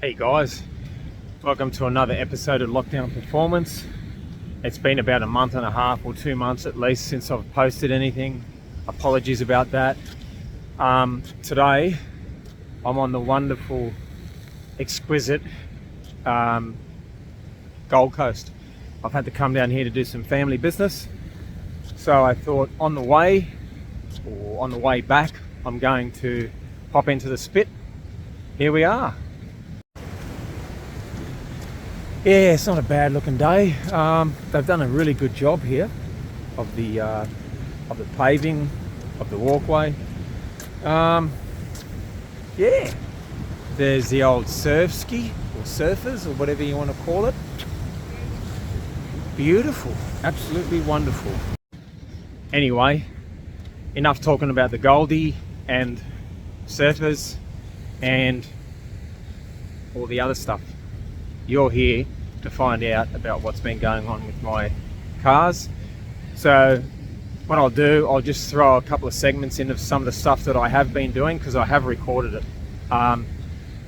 Hey guys, welcome to another episode of Lockdown Performance. It's been about a month and a half or 2 months at least since I've posted anything. Apologies about that. Today I'm on the wonderful, exquisite Gold Coast. I've had to come down here to do some family business, so I thought on the way back I'm going to pop into the Spit. Here we are. Yeah, it's not a bad looking day. They've done a really good job here of the paving of the walkway. Yeah, there's the old surf ski or surfers or whatever you want to call it. Beautiful, absolutely wonderful. Anyway, enough talking about the Goldie and surfers and all the other stuff. You're here to find out about what's been going on with my cars. So what I'll do, I'll just throw a couple of segments into some of the stuff that I have been doing because I have recorded it.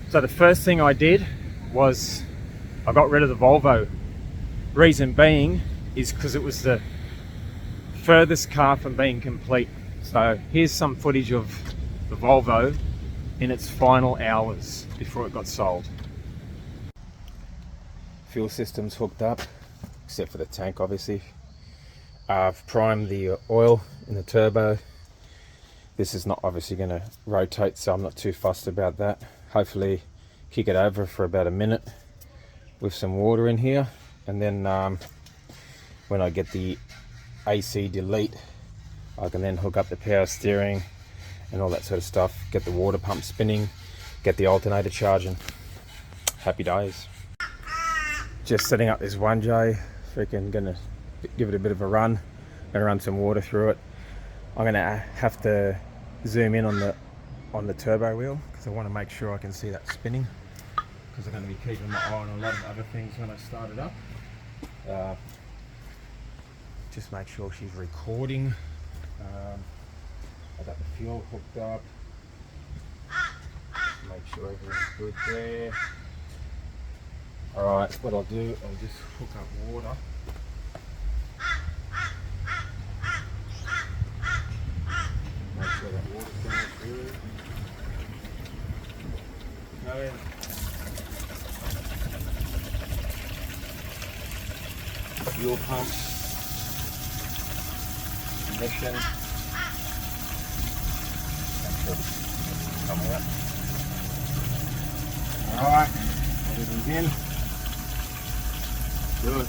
So the first thing I did was I got rid of the Volvo. Reason being is because it was the furthest car from being complete. So here's some footage of the Volvo in its final hours before it got sold. Fuel system's hooked up, except for the tank obviously. I've primed the oil in the turbo. This is not obviously going to rotate, so I'm not too fussed about that. Hopefully kick it over for about a minute with some water in here, and then when I get the AC delete, I can then hook up the power steering and all that sort of stuff, get the water pump spinning, get the alternator charging. Happy days. Just setting up this 1J, freaking gonna give it a bit of a run, gonna run some water through it. I'm gonna have to zoom in on the turbo wheel because I want to make sure I can see that spinning, because I'm going to be keeping my eye on a lot of other things when I start it up. Just make sure she's recording. I got the fuel hooked up. Make sure everything's good there. Alright, what I'll do, I'll just hook up water. Make sure that water's going through. Fuel pump. Ignition. Make sure it's coming up. Alright, everything's in. Good.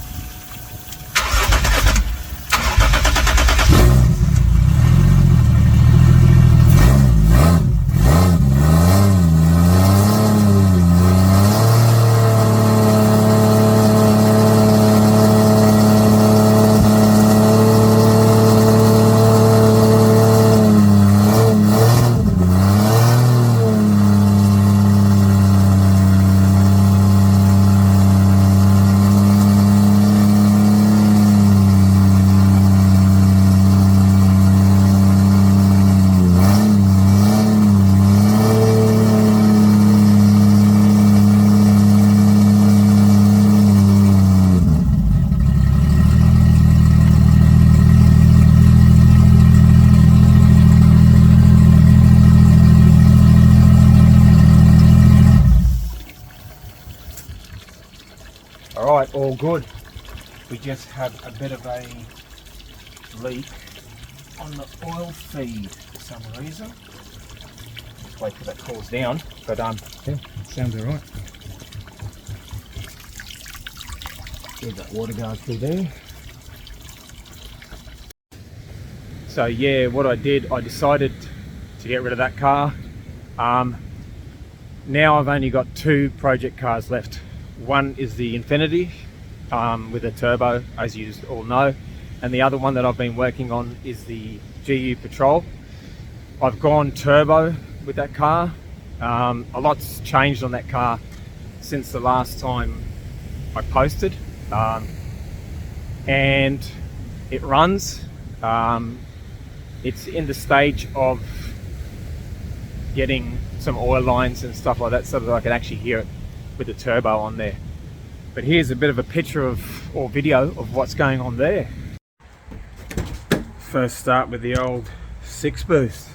Alright, all good. We just had a bit of a leak on the oil feed for some reason. Just wait till that cools down, but yeah, sounds alright. Get that water going through there. So yeah, what I did, I decided to get rid of that car. Now I've only got 2 project cars left. One is the Infiniti with a turbo, as you all know, and the other one that I've been working on is the GU Patrol. I've gone turbo with that car. A lot's changed on that car since the last time I posted, and it runs. It's in the stage of getting some oil lines and stuff like that so that I can actually hear it. with the turbo on there. But here's a bit of a picture of, or video of what's going on there. First start with the old 6 boost.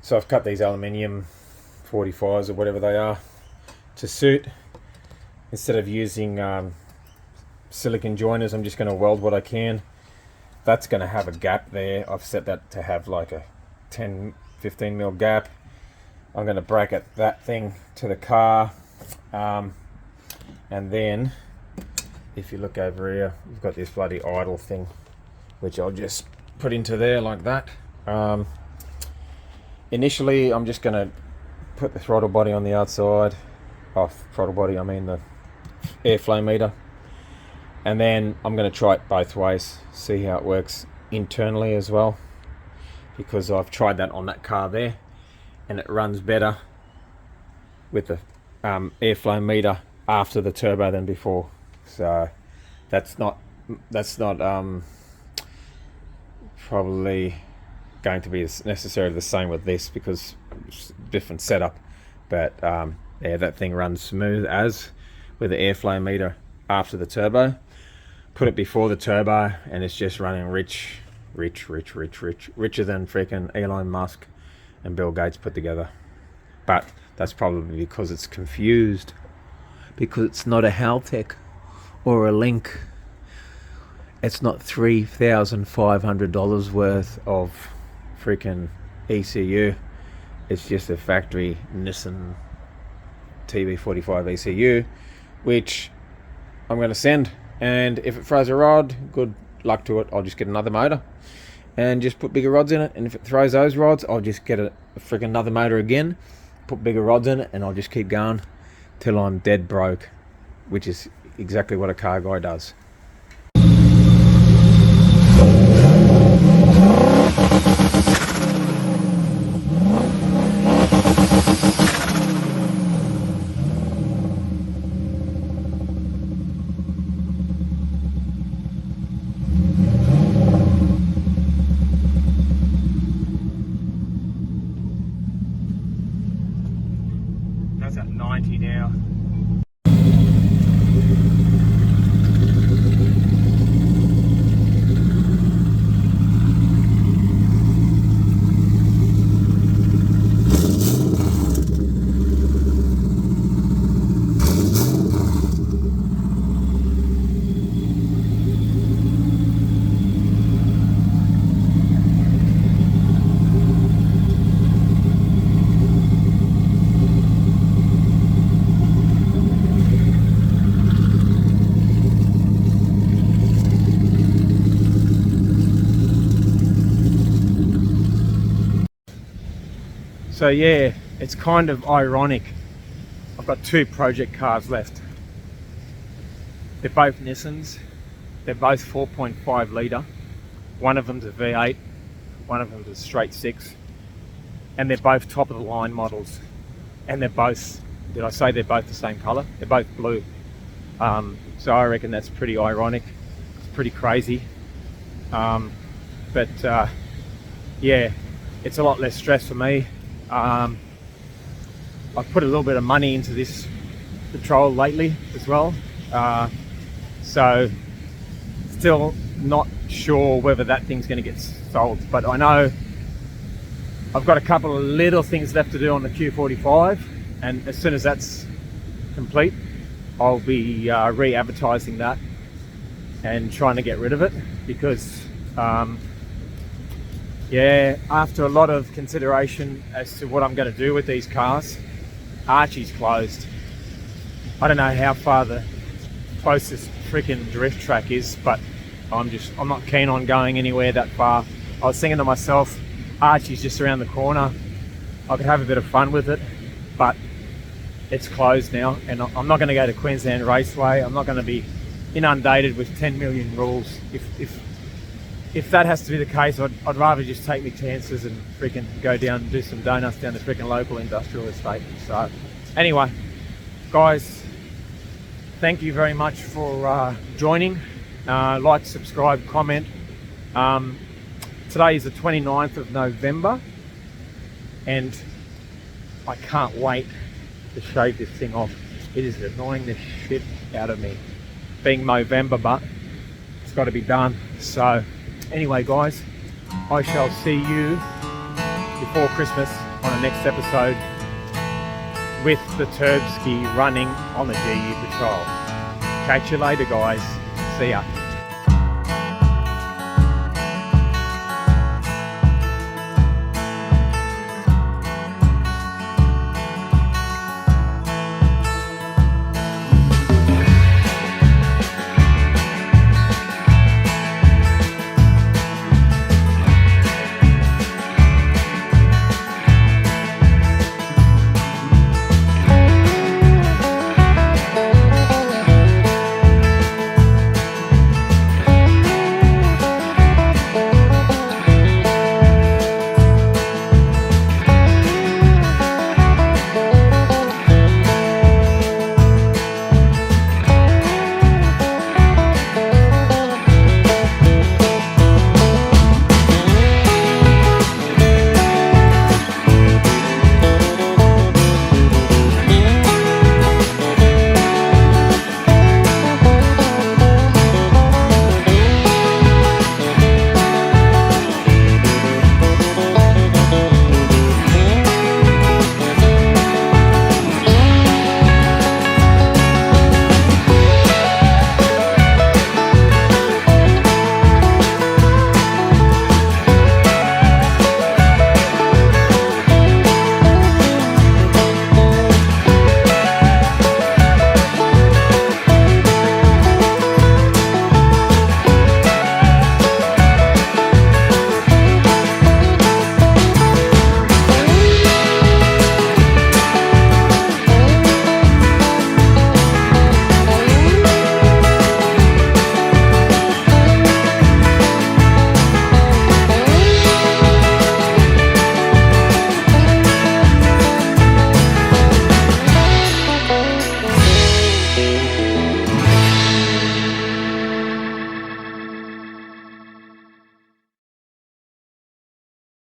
So I've cut these aluminium 45s or whatever they are to suit. Instead of using silicon joiners, I'm just going to weld what I can. That's going to have a gap there. I've set that to have like a 10-15 mil gap. I'm going to bracket that thing to the car, and then if you look over here, we've got this bloody idle thing, which I'll just put into there like that. Initially, I'm just going to put the throttle body on the outside. Throttle body, I mean the airflow meter. And then I'm going to try it both ways, see how it works internally as well. Because I've tried that on that car there, and it runs better with the airflow meter after the turbo than before. So that's not probably going to be necessarily the same with this, because it's a different setup. But yeah, that thing runs smooth as with the airflow meter after the turbo. Put it before the turbo and it's just running richer than freaking Elon Musk and Bill Gates put together. But that's probably because it's confused, because it's not a Haltech or a Link. It's not $3,500 worth of freaking ECU. It's just a factory Nissan TB45 ECU, which I'm going to send. And if it throws a rod, good luck to it. I'll just get another motor and just put bigger rods in it. And if it throws those rods, I'll just get a freaking another motor again, put bigger rods in it, and I'll just keep going till I'm dead broke, which is exactly what a car guy does. That's at 90 now. So yeah, it's kind of ironic. I've got two project cars left. They're both Nissans. They're both 4.5 litre. One of them's a V8, one of them's a straight 6. And they're both top of the line models. And they're both, did I say they're both the same colour? They're both blue. So I reckon that's pretty ironic. It's pretty crazy. Yeah, it's a lot less stress for me. I've put a little bit of money into this Patrol lately as well. So still not sure whether that thing's going to get sold, but I know I've got a couple of little things left to do on the Q45, and as soon as that's complete, I'll be re-advertising that and trying to get rid of it, because yeah, after a lot of consideration as to what I'm going to do with these cars, Archie's closed. I don't know how far the closest freaking drift track is, but I'm not keen on going anywhere that far. I was thinking to myself, Archie's just around the corner. I could have a bit of fun with it, but it's closed now, and I'm not going to go to Queensland Raceway. I'm not going to be inundated with 10 million rules. If that has to be the case, I'd rather just take my chances and freaking go down and do some donuts down the freaking local industrial estate. So anyway, guys, thank you very much for joining. Like, subscribe, comment. Today is the 29th of November, and I can't wait to shave this thing off. It is annoying the shit out of me being Movember, but it's got to be done. So anyway, guys, I shall see you before Christmas on the next episode with the Turbski running on the GU Patrol. Catch you later, guys. See ya.